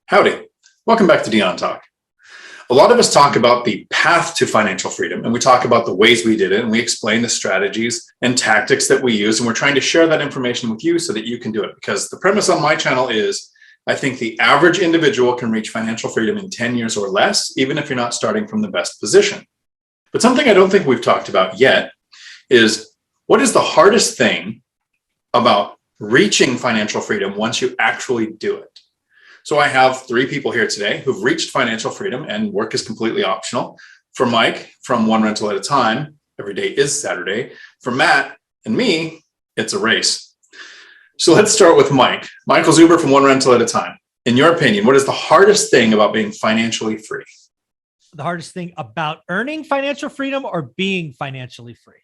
Howdy. Welcome back to Dion Talk. A lot of us talk about the path to financial freedom, and we talk about the ways we did it, and we explain the strategies and tactics that we use, and we're trying to share that information with you so that you can do it. Because the premise on my channel is, I think the average individual can reach financial freedom in 10 years or less, even if you're not starting from the best position. But something I don't think we've talked about yet is, what is the hardest thing about reaching financial freedom once you actually do it? So I have three people here today who've reached financial freedom, and work is completely optional. For Mike, from One Rental at a Time, every day is Saturday. For Matt and me, it's a race. So let's start with Mike. Michael Zuber from One Rental at a Time. In your opinion, what is the hardest thing about being financially free? The hardest thing about earning financial freedom or being financially free?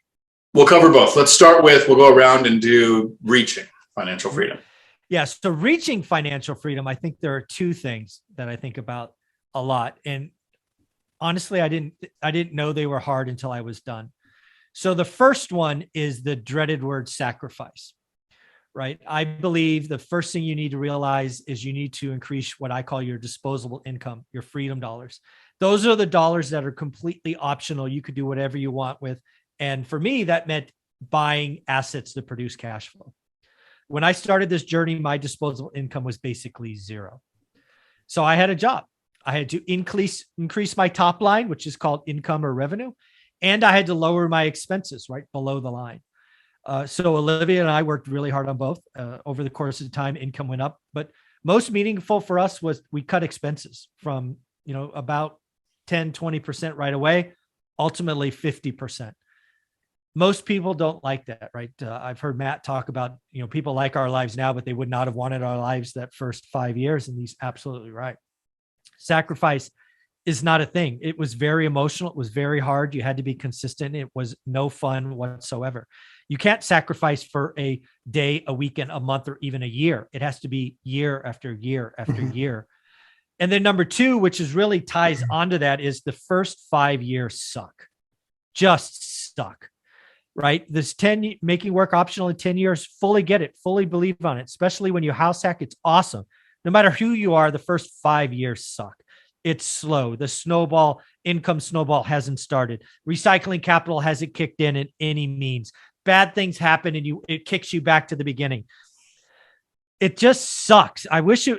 We'll cover both. Let's start with, we'll go around and do reaching financial freedom. Yes. So reaching financial freedom, I think there are two things that I think about a lot. And honestly, I didn't know they were hard until I was done. So the first one is the dreaded word sacrifice, right? I believe the first thing you need to realize is you need to increase what I call your disposable income, your freedom dollars. Those are the dollars that are completely optional. You could do whatever you want with. And for me, that meant buying assets that produce cash flow. When I started this journey, my disposable income was basically zero. So I had a job. I had to increase my top line, which is called income or revenue. And I had to lower my expenses right below the line. So Olivia and I worked really hard on both. Over the course of time, income went up. But most meaningful for us was we cut expenses from, about 10, 20% right away, ultimately 50%. Most people don't like that, right? I've heard Matt talk about, people like our lives now, but they would not have wanted our lives that first 5 years. And he's absolutely right. Sacrifice is not a thing. It was very emotional. It was very hard. You had to be consistent. It was no fun whatsoever. You can't sacrifice for a day, a weekend, a month, or even a year. It has to be year after year after year. And then number two, which is really ties onto that, is the first 5 years suck. Just suck. Right? This making work optional in 10 years, fully get it, fully believe on it, especially when you house hack. It's awesome. No matter who you are, the first 5 years suck. It's slow. The income snowball hasn't started. Recycling capital hasn't kicked in any means. Bad things happen and it kicks you back to the beginning. It just sucks. I wish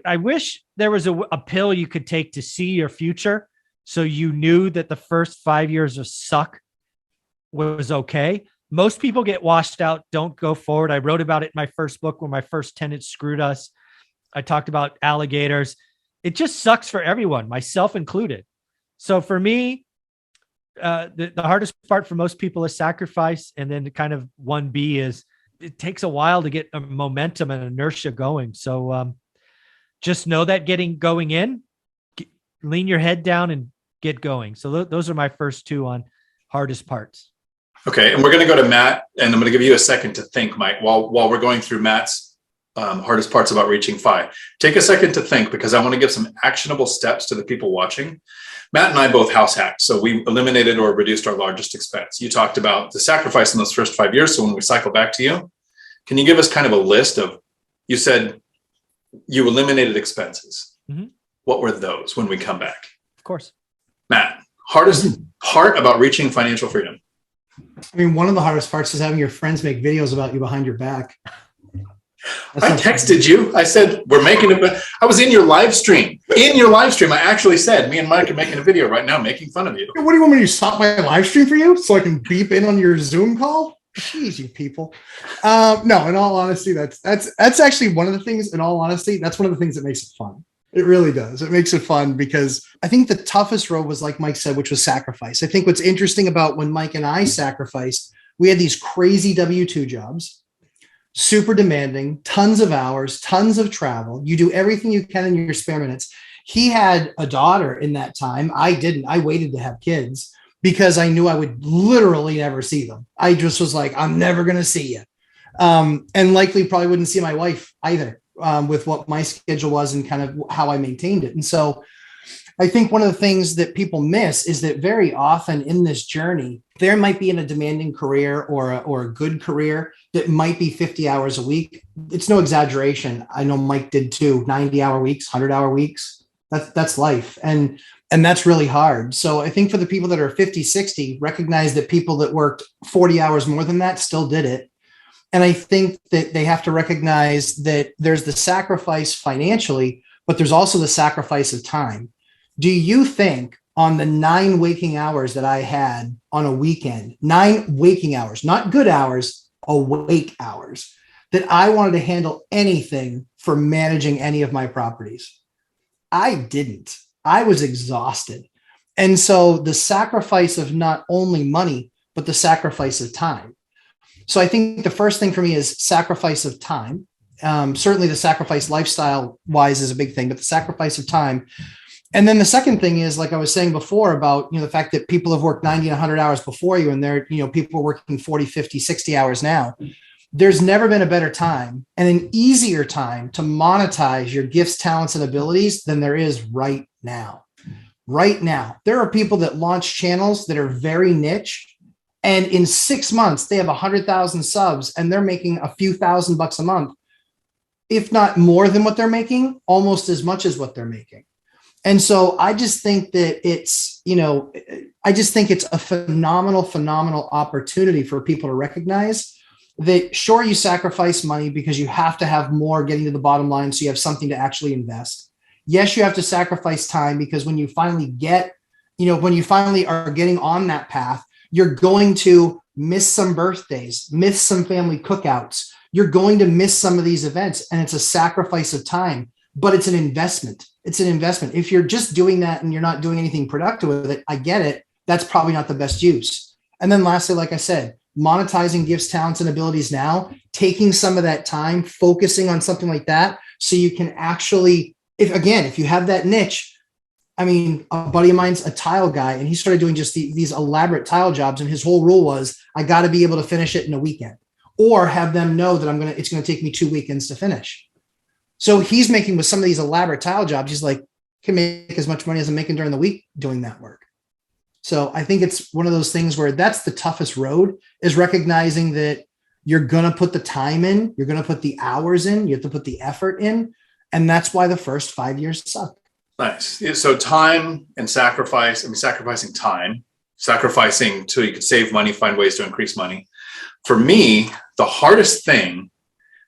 there was a pill you could take to see your future, so you knew that the first 5 years of suck was okay. Most people get washed out, don't go forward. I wrote about it in my first book where my first tenant screwed us. I talked about alligators. It just sucks for everyone, myself included. So for me, the hardest part for most people is sacrifice. And then kind of 1B is it takes a while to get a momentum and inertia going. So just know that going in, lean your head down and get going. So those are my first two on hardest parts. Okay, and we're going to go to Matt, and I'm going to give you a second to think, Mike, while we're going through Matt's hardest parts about reaching FI. Take a second to think, because I want to give some actionable steps to the people watching. Matt and I both house hacked, so we eliminated or reduced our largest expense. You talked about the sacrifice in those first 5 years, so when we cycle back to you, can you give us kind of a list of, you said you eliminated expenses. Mm-hmm. What were those when we come back? Of course. Matt, hardest part about reaching financial freedom? I mean, one of the hardest parts is having your friends make videos about you behind your back. I texted you. I said, we're making it. I was in your live stream. I actually said, me and Mike are making a video right now, making fun of you. What do you want me to stop my live stream for you so I can beep in on your Zoom call? Jeez, you people. No, in all honesty, that's actually one of the things, in all honesty, that's one of the things that makes it fun. It really does. It makes it fun because I think the toughest road was, like Mike said, which was sacrifice. I think what's interesting about when Mike and I sacrificed, we had these crazy W-2 jobs, super demanding, tons of hours, tons of travel. You do everything you can in your spare minutes. He had a daughter in that time. I didn't. I waited to have kids because I knew I would literally never see them. I just was like, I'm never going to see you. And likely probably wouldn't see my wife either. With what my schedule was and kind of how I maintained it. And so I think one of the things that people miss is that very often in this journey, there might be in a demanding career or a good career that might be 50 hours a week. It's no exaggeration. I know Mike did too, 90-hour weeks, 100-hour weeks. That's life. And that's really hard. So I think for the people that are 50, 60, recognize that people that worked 40 hours more than that still did it. And I think that they have to recognize that there's the sacrifice financially, but there's also the sacrifice of time. Do you think on the 9 waking hours that I had on a weekend, 9 waking hours, not good hours, awake hours, that I wanted to handle anything for managing any of my properties? I didn't. I was exhausted. And so the sacrifice of not only money, but the sacrifice of time. So I think the first thing for me is sacrifice of time. Certainly the sacrifice lifestyle wise is a big thing, but the sacrifice of time. And then the second thing is, like I was saying before about, the fact that people have worked 90 and 100 hours before you, and they're, people are working 40, 50, 60 hours now. There's never been a better time and an easier time to monetize your gifts, talents, and abilities than there is right now. Right now, there are people that launch channels that are very niche, and in 6 months, they have 100,000 subs and they're making a few $1,000s a month, if not more than what they're making, almost as much as what they're making. And so I just think that it's a phenomenal opportunity for people to recognize that, sure, you sacrifice money because you have to have more getting to the bottom line so you have something to actually invest. Yes, you have to sacrifice time because when you finally are getting on that path, you're going to miss some birthdays, miss some family cookouts. You're going to miss some of these events, and it's a sacrifice of time, but it's an investment. It's an investment. If you're just doing that and you're not doing anything productive with it, I get it. That's probably not the best use. And then lastly, like I said, monetizing gifts, talents, and abilities now, taking some of that time, focusing on something like that so you can actually, if you have that niche. I mean, a buddy of mine's a tile guy, and he started doing just these elaborate tile jobs. And his whole rule was, I got to be able to finish it in a weekend, or have them know that it's going to take me 2 weekends to finish. So he's making, with some of these elaborate tile jobs, he's like, can make as much money as I'm making during the week doing that work. So I think it's one of those things where that's the toughest road, is recognizing that you're going to put the time in, you're going to put the hours in, you have to put the effort in. And that's why the first 5 years suck. Nice. Yeah, so time and sacrifice, sacrificing time, sacrificing so you could save money, find ways to increase money. For me, the hardest thing,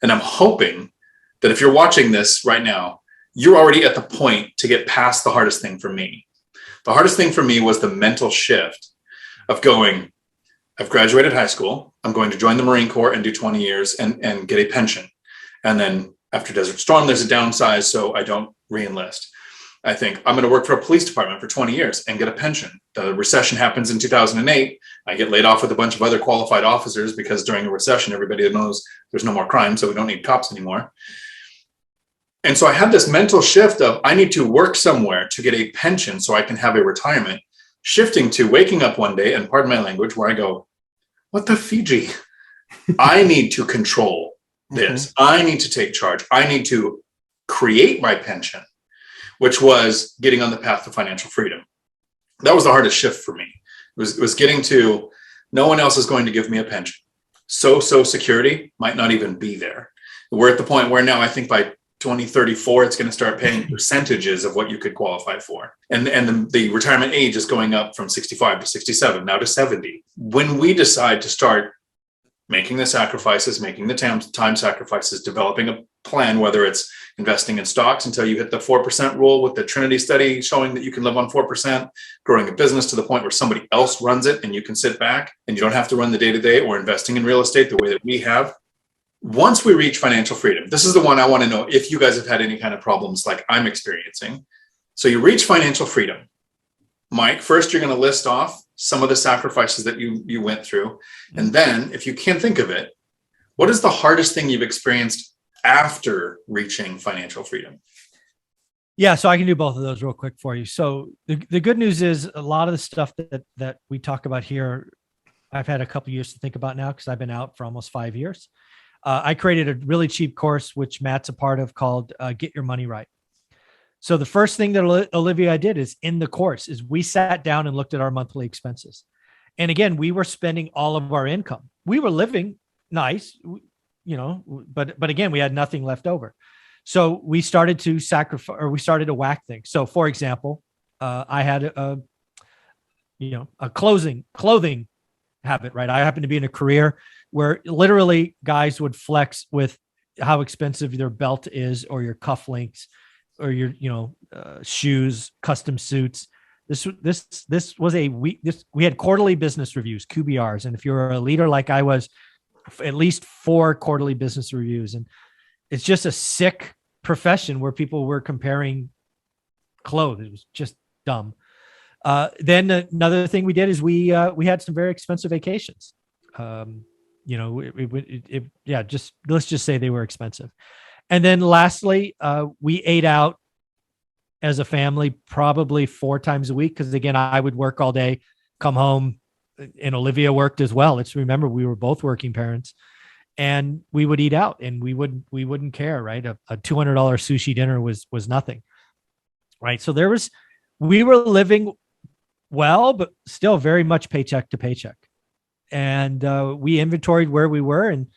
and I'm hoping that if you're watching this right now, you're already at the point to get past the hardest thing for me. The hardest thing for me was the mental shift of going, I've graduated high school, I'm going to join the Marine Corps and do 20 years and get a pension. And then after Desert Storm, there's a downsize, so I don't re-enlist. I think I'm going to work for a police department for 20 years and get a pension. The recession happens in 2008. I get laid off with a bunch of other qualified officers because during a recession, everybody knows there's no more crime, so we don't need cops anymore. And so I had this mental shift of, I need to work somewhere to get a pension so I can have a retirement, shifting to waking up one day, and pardon my language, where I go, what the Fiji? I need to control this. I need to take charge. I need to create my pension, which was getting on the path to financial freedom. That was the hardest shift for me. It was getting to, no one else is going to give me a pension. Social Security might not even be there. We're at the point where now I think by 2034, it's going to start paying percentages of what you could qualify for. And the retirement age is going up from 65 to 67, now to 70. When we decide to start making the sacrifices, making the time sacrifices, developing a plan, whether it's investing in stocks until you hit the 4% rule with the Trinity study showing that you can live on 4%, growing a business to the point where somebody else runs it and you can sit back and you don't have to run the day-to-day, or investing in real estate the way that we have. Once we reach financial freedom, this is the one I want to know if you guys have had any kind of problems like I'm experiencing. So you reach financial freedom. Mike, first you're going to list off some of the sacrifices that you went through. And then if you can't think of it, what is the hardest thing you've experienced after reaching financial freedom? Yeah, so I can do both of those real quick for you. So the good news is a lot of the stuff that we talk about here, I've had a couple of years to think about now because I've been out for almost 5 years. I created a really cheap course, which Matt's a part of, called Get Your Money Right. So the first thing that Olivia did is in the course is we sat down and looked at our monthly expenses. And again, we were spending all of our income. We were living nice, but again, we had nothing left over. So we started to sacrifice, or we started to whack things. So for example, I had a clothing habit, right? I happen to be in a career where literally guys would flex with how expensive their belt is, or your cufflinks, or your, shoes, custom suits. This was we had quarterly business reviews, QBRs. And if you're a leader like I was, at least 4 quarterly business reviews. And it's just a sick profession where people were comparing clothes. It was just dumb. Then another thing we did is we had some very expensive vacations. Let's just say they were expensive. And then lastly, we ate out as a family probably 4 times a week. Cause again, I would work all day, come home, and Olivia worked as well. Let's remember we were both working parents, and we would eat out, and we wouldn't care, right? A $200 sushi dinner was nothing. Right. So we were living well, but still very much paycheck to paycheck. And we inventoried where we were, and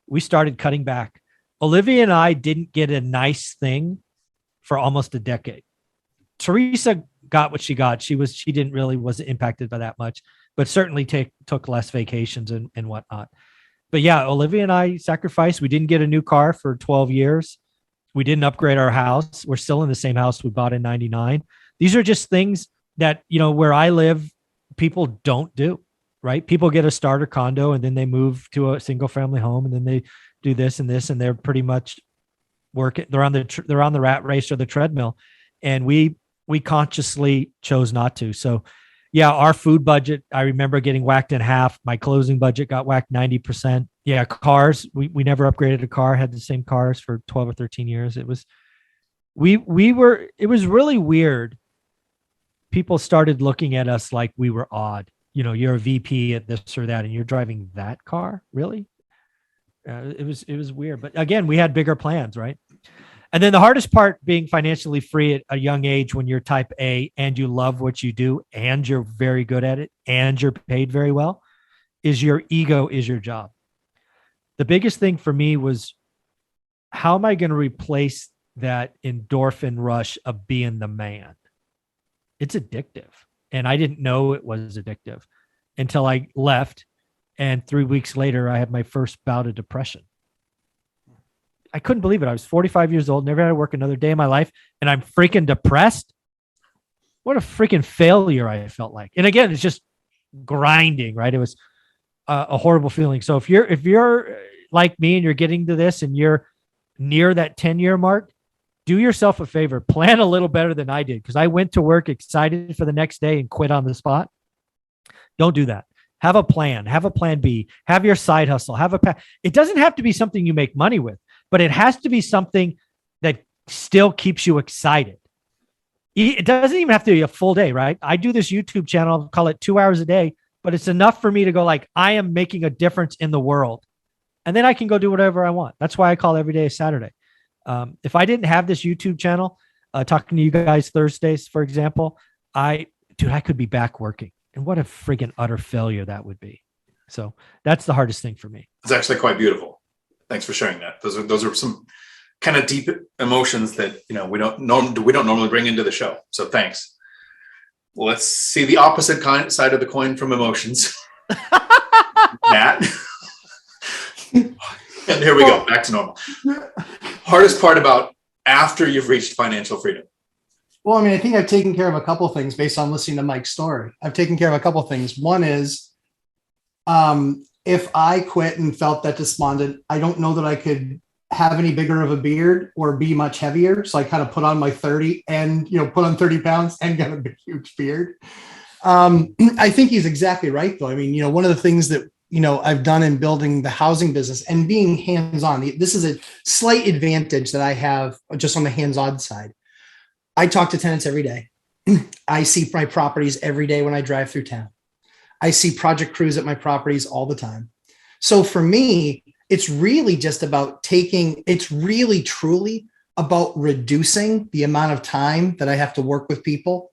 we started cutting back. Olivia and I didn't get a nice thing for almost a decade. Teresa got what she got. She wasn't impacted by that much, but certainly took less vacations and whatnot. But yeah, Olivia and I sacrificed. We didn't get a new car for 12 years. We didn't upgrade our house. We're still in the same house we bought in 99. These are just things that, where I live, people don't do, right? People get a starter condo and then they move to a single family home, and then they do this and this, and they're pretty much working. They're on the rat race or the treadmill. And we consciously chose not to. So yeah, our food budget, I remember getting whacked in half. My closing budget got whacked 90%. Yeah. Cars. We never upgraded a car, had the same cars for 12 or 13 years. It was really weird. People started looking at us like we were odd. You're a VP at this or that, and you're driving that car. Really? It was weird, but again, we had bigger plans, right? And then the hardest part, being financially free at a young age when you're type A and you love what you do and you're very good at it and you're paid very well, is your ego is your job. The biggest thing for me was, how am I going to replace that endorphin rush of being the man? It's addictive. And I didn't know it was addictive until I left. And 3 weeks later, I had my first bout of depression. I couldn't believe it. I was 45 years old, never had to work another day in my life, and I'm freaking depressed. What a freaking failure I felt like. And again, it's just grinding, right? It was a horrible feeling. So if you're like me and you're getting to this and you're near that 10-year mark, do yourself a favor, plan a little better than I did, because I went to work excited for the next day and quit on the spot. Don't do that. Have a plan. Have a plan B. Have your side hustle. It doesn't have to be something you make money with, but it has to be something that still keeps you excited. It doesn't even have to be a full day, right? I do this YouTube channel, I'll call it 2 hours a day, but it's enough for me to go like, I am making a difference in the world. And then I can go do whatever I want. That's why I call every day a Saturday. If I didn't have this YouTube channel, talking to you guys Thursdays, for example, I could be back working. And what a friggin' utter failure that would be. So that's the hardest thing for me. It's actually quite beautiful. Thanks for sharing that. Those are some kind of deep emotions that we don't normally bring into the show. So thanks. Let's see the opposite side of the coin from emotions. Matt. And here we go, back to normal. Hardest part about after you've reached financial freedom? Well, I think I've taken care of a couple of things based on listening to Mike's story. I've taken care of a couple of things. One is, if I quit and felt that despondent, I don't know that I could have any bigger of a beard or be much heavier. So I kind of put on my 30 and, put on 30 pounds and got a big, huge beard. I think he's exactly right, though. One of the things that, I've done in building the housing business and being hands-on, this is a slight advantage that I have just on the hands-on side. I talk to tenants every day. I see my properties every day when I drive through town. I see project crews at my properties all the time. So for me, it's really just about it's really truly about reducing the amount of time that I have to work with people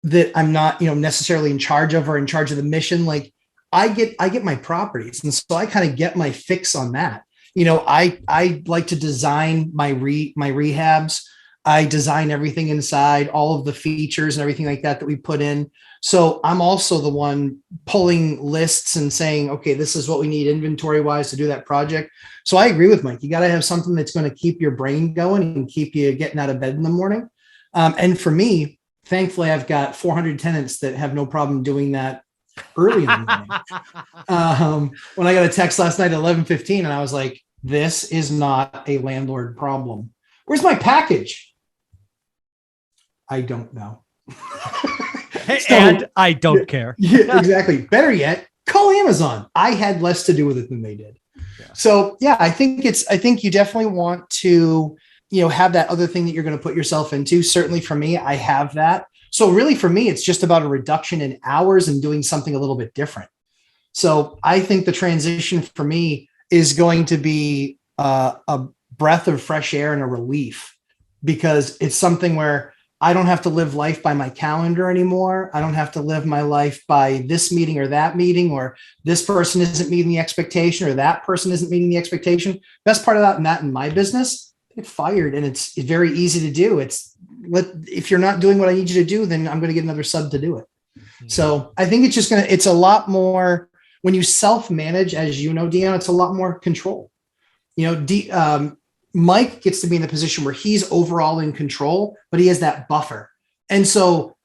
that I'm not, necessarily in charge of or in charge of the mission. Like I get my properties. And so I kind of get my fix on that. I like to design my rehabs. I design everything inside, all of the features and everything like that we put in. So I'm also the one pulling lists and saying, okay, this is what we need inventory wise to do that project. So I agree with Mike. You got to have something that's going to keep your brain going and keep you getting out of bed in the morning. And for me, thankfully, I've got 400 tenants that have no problem doing that early in the morning. When I got a text last night at 11:15, and I was like, this is not a landlord problem. Where's my package? I don't know. And I don't care. Yeah, exactly. Better yet, call Amazon. I had less to do with it than they did. Yeah. So yeah, I think you definitely want to, have that other thing that you're going to put yourself into. Certainly for me, I have that. So really for me, it's just about a reduction in hours and doing something a little bit different. So I think the transition for me is going to be a breath of fresh air and a relief, because it's something where I don't have to live life by my calendar anymore. I don't have to live my life by this meeting or that meeting, or this person isn't meeting the expectation or that person isn't meeting the expectation. Best part of that in my business, get fired. And it's very easy to do. If you're not doing what I need you to do, then I'm going to get another sub to do it. Mm-hmm. So I think it's a lot more when you self-manage, as you know, Dion, it's a lot more control. Mike gets to be in the position where he's overall in control, but he has that buffer. And so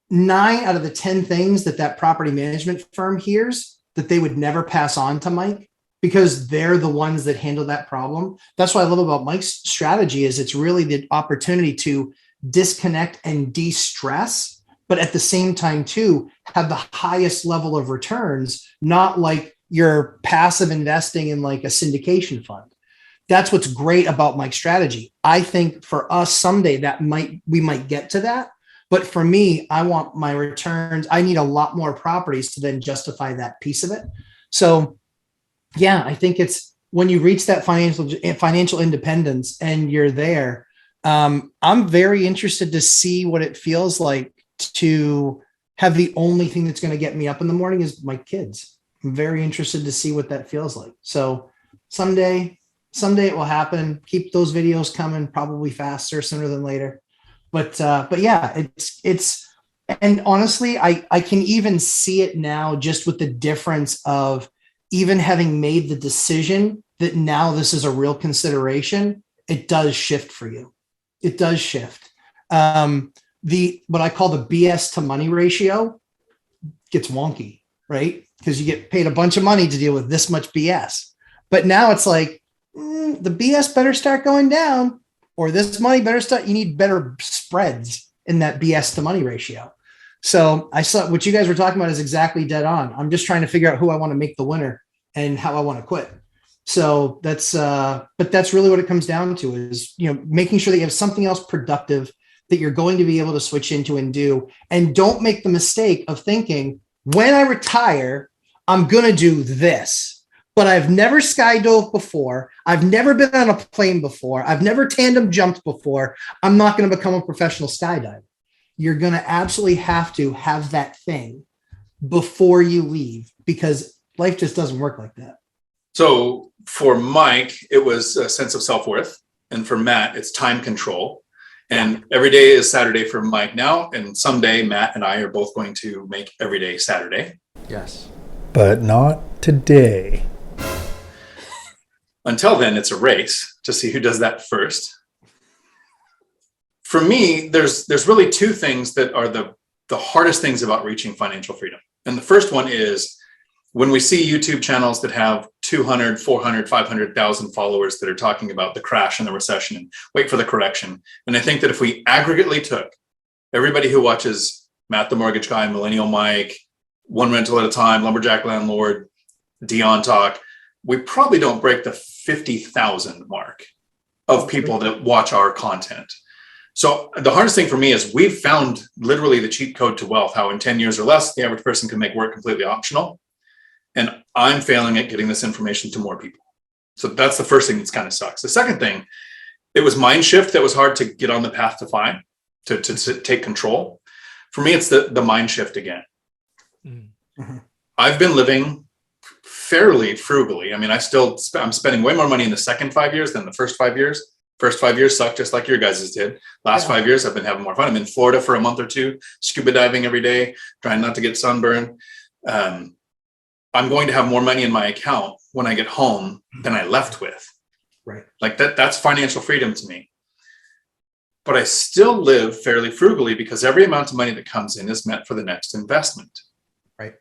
9 out of the 10 things that property management firm hears that they would never pass on to Mike, because they're the ones that handle that problem. That's what I love about Mike's strategy is it's really the opportunity to disconnect and de-stress, but at the same time too, have the highest level of returns, not like you're passive investing in like a syndication fund. That's what's great about Mike's strategy. I think for us someday we might get to that. But for me, I want my returns. I need a lot more properties to then justify that piece of it. So yeah, I think it's when you reach that financial independence and you're there. I'm very interested to see what it feels like to have the only thing that's going to get me up in the morning is my kids. I'm very interested to see what that feels like. So someday it will happen. Keep those videos coming, probably faster, sooner than later. But yeah, it's, and honestly, I can even see it now just with the difference of even having made the decision that now this is a real consideration. It does shift for you. It does shift. What I call the BS to money ratio gets wonky, right? Because you get paid a bunch of money to deal with this much BS. But now it's like, the BS better start going down, or this money better start. You need better spreads in that BS to money ratio. So I saw what you guys were talking about is exactly dead on. I'm just trying to figure out who I want to make the winner and how I want to quit. So but that's really what it comes down to is, making sure that you have something else productive that you're going to be able to switch into and do. And don't make the mistake of thinking, when I retire, I'm going to do this. But I've never skydove before. I've never been on a plane before. I've never tandem jumped before. I'm not going to become a professional skydiver. You're going to absolutely have to have that thing before you leave, because life just doesn't work like that. So for Mike, it was a sense of self-worth. And for Matt, it's time control. And every day is Saturday for Mike now. And someday Matt and I are both going to make every day Saturday. Yes. But not today. Until then, it's a race to see who does that first. For me, there's really 2 things that are the hardest things about reaching financial freedom. And the first one is when we see YouTube channels that have 200, 400, 500,000 followers that are talking about the crash and the recession and wait for the correction. And I think that if we aggregately took everybody who watches Matt the Mortgage Guy, Millennial Mike, One Rental at a Time, Lumberjack Landlord, Dion Talk, we probably don't break the 50,000 mark of people that watch our content. So the hardest thing for me is we've found literally the cheat code to wealth, how in 10 years or less, the average person can make work completely optional. And I'm failing at getting this information to more people. So that's the first thing that's kind of sucks. The second thing, it was mind shift that was hard to get on the path to find, to take control. For me, it's the mind shift again. Mm-hmm. I've been living fairly frugally. I mean, I'm spending way more money in the second 5 years than the first 5 years. First 5 years sucked just like your guys' did. Last 5 years, I've been having more fun. I'm in Florida for a month or two, scuba diving every day, trying not to get sunburn. I'm going to have more money in my account when I get home than I left with. Right. Like that's financial freedom to me. But I still live fairly frugally because every amount of money that comes in is meant for the next investment. Right.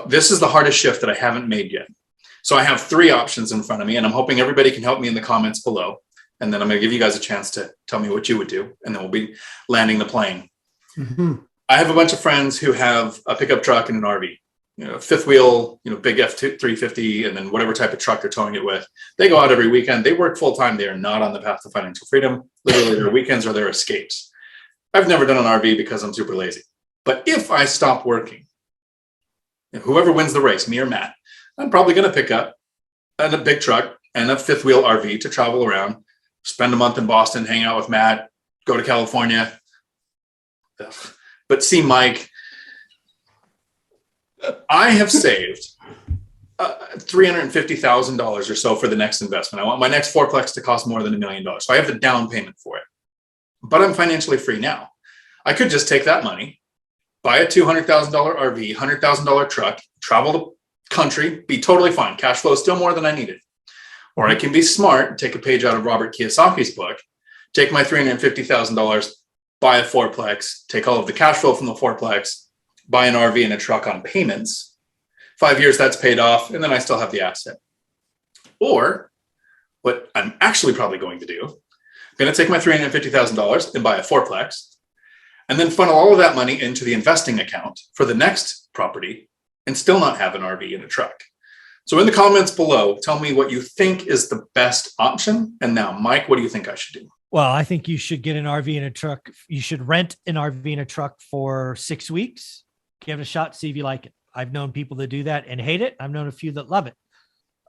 This is the hardest shift that I haven't made yet. So I have 3 options in front of me, and I'm hoping everybody can help me in the comments below. And then I'm going to give you guys a chance to tell me what you would do. And then we'll be landing the plane. Mm-hmm. I have a bunch of friends who have a pickup truck and an RV, fifth wheel, big F350, and then whatever type of truck they're towing it with. They go out every weekend. They work full time. They are not on the path to financial freedom. Literally, their weekends are their escapes. I've never done an RV because I'm super lazy. But if I stop working, whoever wins the race, me or Matt, I'm probably going to pick up a big truck and a fifth wheel RV to travel around, spend a month in Boston, hang out with Matt, go to California. But see, Mike, I have saved $350,000 or so for the next investment. I want my next fourplex to cost more than $1 million. So I have the down payment for it. But I'm financially free now. I could just take that money, buy a $200,000 RV, $100,000 truck, travel the country, be totally fine. Cash flow is still more than I needed. Or I can be smart, take a page out of Robert Kiyosaki's book, take my $350,000, buy a fourplex, take all of the cash flow from the fourplex, buy an RV and a truck on payments. 5 years, that's paid off, and then I still have the asset. Or what I'm actually probably going to do, I'm going to take my $350,000 and buy a fourplex, and then funnel all of that money into the investing account for the next property and still not have an RV and a truck. So in the comments below, tell me what you think is the best option. And now, Mike, what do you think I should do? Well, I think you should get an RV and a truck. You should rent an RV and a truck for 6 weeks. Give it a shot, see if you like it. I've known people that do that and hate it. I've known a few that love it.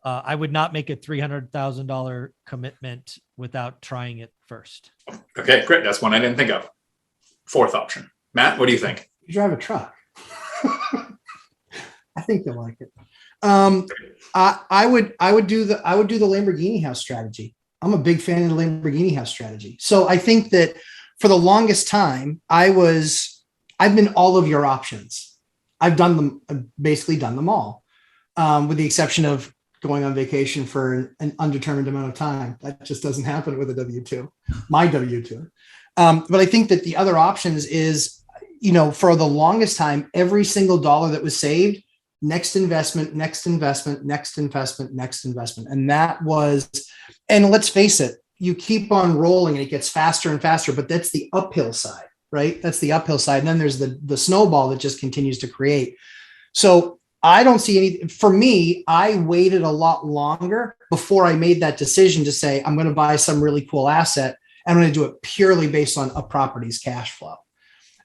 I would not make a $300,000 commitment without trying it first. Okay, great. That's one I didn't think of. Fourth option. Matt, what do you think? You drive a truck. I think you'll like it. I would do the Lamborghini house strategy. I'm a big fan of the Lamborghini house strategy. So I think that for the longest time, I've been all of your options. I've basically done them all, with the exception of going on vacation for an undetermined amount of time. That just doesn't happen with a W-2, my W-2. But I think that the other options is, for the longest time, every single dollar that was saved, next investment. And that was, and let's face it, you keep on rolling and it gets faster and faster, but that's the uphill side, right? That's the uphill side. And then there's the snowball that just continues to create. So I don't see any, for me, I waited a lot longer before I made that decision to say, I'm going to buy some really cool asset. And I'm going to do it purely based on a property's cash flow.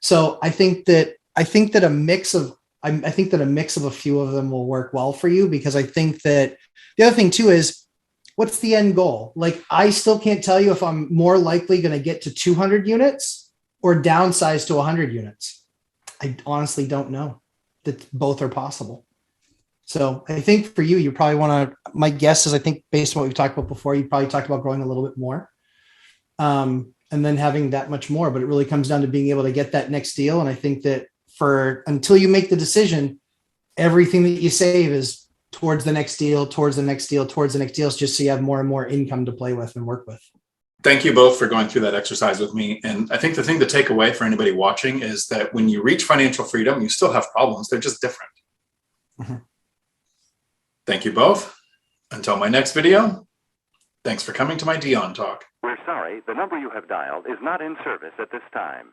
So I think that a mix of a few of them will work well for you, because I think that the other thing too is, what's the end goal? Like, I still can't tell you if I'm more likely going to get to 200 units or downsize to 100 units. I honestly don't know. That both are possible. So I think for you, you probably want to, my guess is, I think based on what we've talked about before, you probably talked about growing a little bit more. And then having that much more, but it really comes down to being able to get that next deal. And I think that until you make the decision, everything that you save is towards the next deal, towards the next deal, it's just so you have more and more income to play with and work with. Thank you both for going through that exercise with me. And I think the thing to take away for anybody watching is that when you reach financial freedom, you still have problems. They're just different. Mm-hmm. Thank you both. Until my next video, thanks for coming to my Dion Talk. We're sorry, the number you have dialed is not in service at this time.